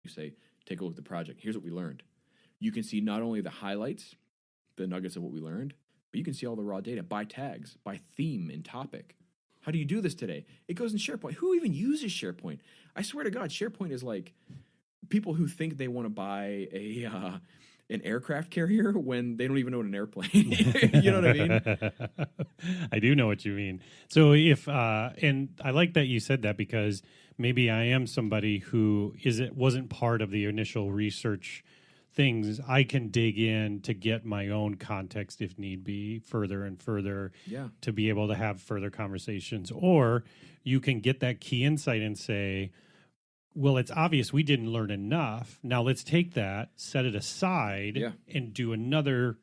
you say, take a look at the project. Here's what we learned. You can see not only the highlights, the nuggets of what we learned, but you can see all the raw data by tags, by theme and topic. How do you do this today? It goes in SharePoint. Who even uses SharePoint? I swear to God, SharePoint is like people who think they want to buy an aircraft carrier when they don't even own an airplane. You know what I mean? I do know what you mean. So if and I like that you said that, because maybe I am somebody who wasn't part of the initial research things. I can dig in to get my own context if need be, further and further, to be able to have further conversations. Or you can get that key insight and say, well, it's obvious we didn't learn enough. Now let's take that, set it aside, and do another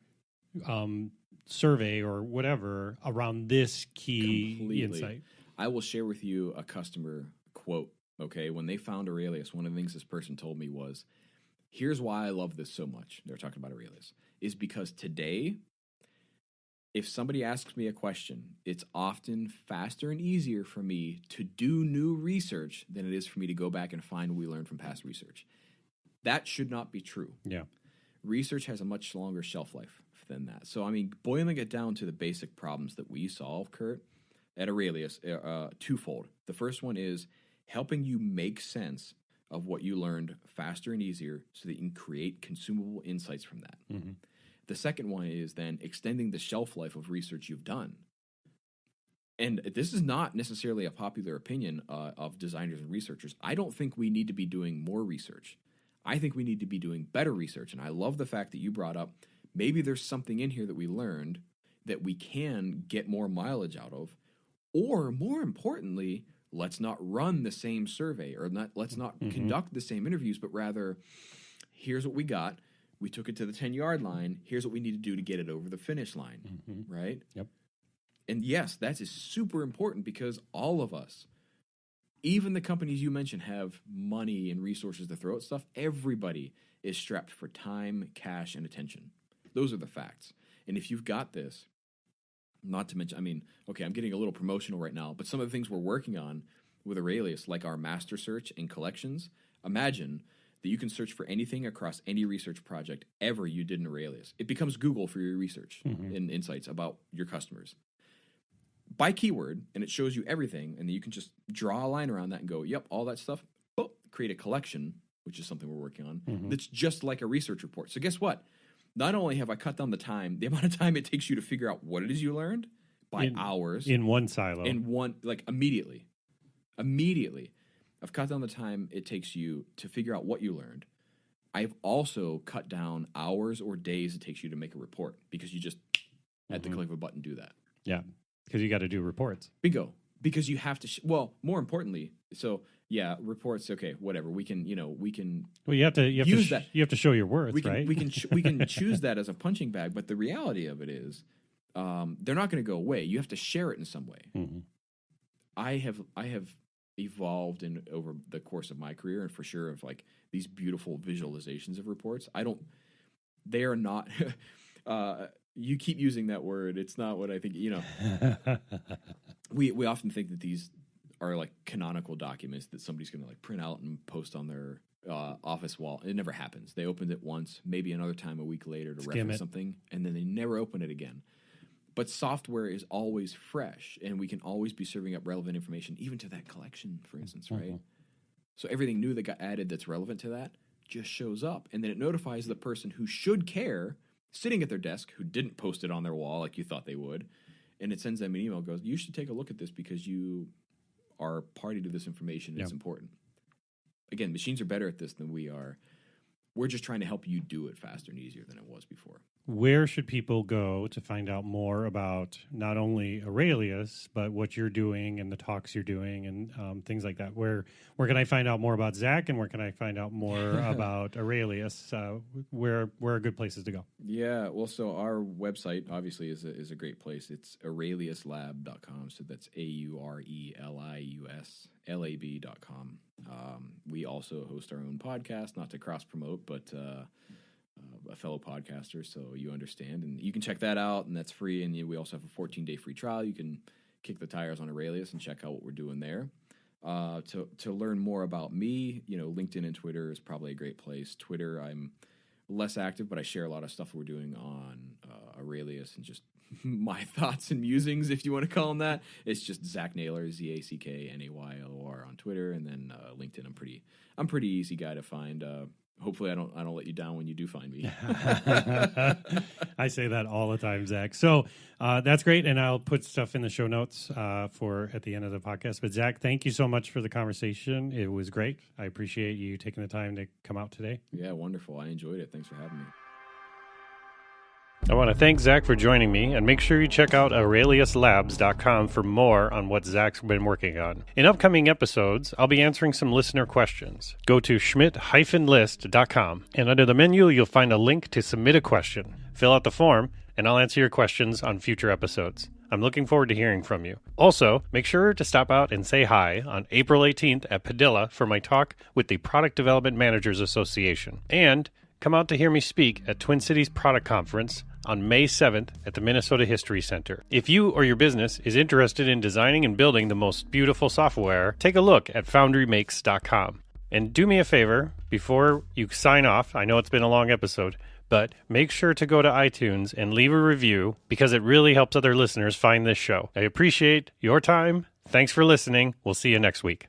survey or whatever around this key insight. I will share with you a customer quote, okay? When they found Aurelius, one of the things this person told me was, here's why I love this so much. They're talking about Aurelius. Is because today, if somebody asks me a question, it's often faster and easier for me to do new research than it is for me to go back and find what we learned from past research. That should not be true. Yeah. Research has a much longer shelf life than that. So, I mean, boiling it down to the basic problems that we solve, Kurt, at Aurelius, twofold. The first one is helping you make sense of what you learned faster and easier so that you can create consumable insights from that. Mm-hmm. The second one is then extending the shelf life of research you've done. And this is not necessarily a popular opinion of designers and researchers. I don't think we need to be doing more research. I think we need to be doing better research. And I love the fact that you brought up maybe there's something in here that we learned that we can get more mileage out of. Or more importantly, let's not run the same survey, or let's not conduct the same interviews, but rather, here's what we got. We took it to the 10-yard line. Here's what we need to do to get it over the finish line, right? Yep. And yes, that is super important because all of us, even the companies you mentioned, have money and resources to throw at stuff. Everybody is strapped for time, cash, and attention. Those are the facts. And if you've got this, not to mention, I mean, okay, I'm getting a little promotional right now, but some of the things we're working on with Aurelius, like our master search and collections, imagine that you can search for anything across any research project ever you did in Aurelius. It becomes Google for your research and insights about your customers. By keyword, and it shows you everything, and then you can just draw a line around that and go, yep, all that stuff, boop, create a collection, which is something we're working on, that's just like a research report. So guess what? Not only have I cut down the amount of time it takes you to figure out what it is you learned by hours. In one silo. Immediately. I've cut down the time it takes you to figure out what you learned. I've also cut down hours or days it takes you to make a report because you just, at the click of a button, do that. Yeah, because you got to do reports. Bingo. Because you have to, more importantly, so yeah, reports, okay, whatever. We can. Well, you have to use that. You have to show your worth, right? We can choose that as a punching bag, but the reality of it is, they're not going to go away. You have to share it in some way. Mm-hmm. I have evolved over the course of my career, and for sure of like these beautiful visualizations of reports. They are not. You keep using that word. It's not what I think. We often think that these are like canonical documents that somebody's going to like print out and post on their office wall. It never happens. They opened it once, maybe another time a week later to reference something, and then they never open it again. But software is always fresh, and we can always be serving up relevant information, even to that collection, for instance, right? So everything new that got added that's relevant to that just shows up, and then it notifies the person who should care, sitting at their desk, who didn't post it on their wall like you thought they would, and it sends them an email, goes, you should take a look at this because you are party to this information, and it's important. Again, machines are better at this than we are. We're just trying to help you do it faster and easier than it was before. Where should people go to find out more about not only Aurelius, but what you're doing and the talks you're doing and things like that? Where can I find out more about Zack, and where can I find out more about Aurelius? Where are good places to go? Yeah, well, so our website obviously is a great place. It's aureliuslab.com. So that's AURELIUSLAB.com. We also host our own podcast, not to cross promote, but a fellow podcaster, so you understand. And you can check that out, and that's free. And we also have a 14-day free trial. You can kick the tires on Aurelius and check out what we're doing there. To learn more about me, LinkedIn and Twitter is probably a great place. Twitter, I'm less active, but I share a lot of stuff we're doing on Aurelius and just my thoughts and musings, if you want to call them that. It's just Zack Naylor, ZackNaylor on Twitter, and then LinkedIn. I'm pretty easy guy to find. Hopefully, I don't let you down when you do find me. I say that all the time, Zach. So that's great, and I'll put stuff in the show notes for at the end of the podcast. But Zach, thank you so much for the conversation. It was great. I appreciate you taking the time to come out today. Yeah, wonderful. I enjoyed it. Thanks for having me. I want to thank Zach for joining me, and make sure you check out AureliusLabs.com for more on what Zach's been working on. In upcoming episodes, I'll be answering some listener questions. Go to schmidt-list.com, and under the menu, you'll find a link to submit a question. Fill out the form, and I'll answer your questions on future episodes. I'm looking forward to hearing from you. Also, make sure to stop out and say hi on April 18th at Padilla for my talk with the Product Development Managers Association. And come out to hear me speak at Twin Cities Product Conference on May 7th at the Minnesota History Center. If you or your business is interested in designing and building the most beautiful software, take a look at foundrymakes.com. And do me a favor, before you sign off, I know it's been a long episode, but make sure to go to iTunes and leave a review because it really helps other listeners find this show. I appreciate your time. Thanks for listening. We'll see you next week.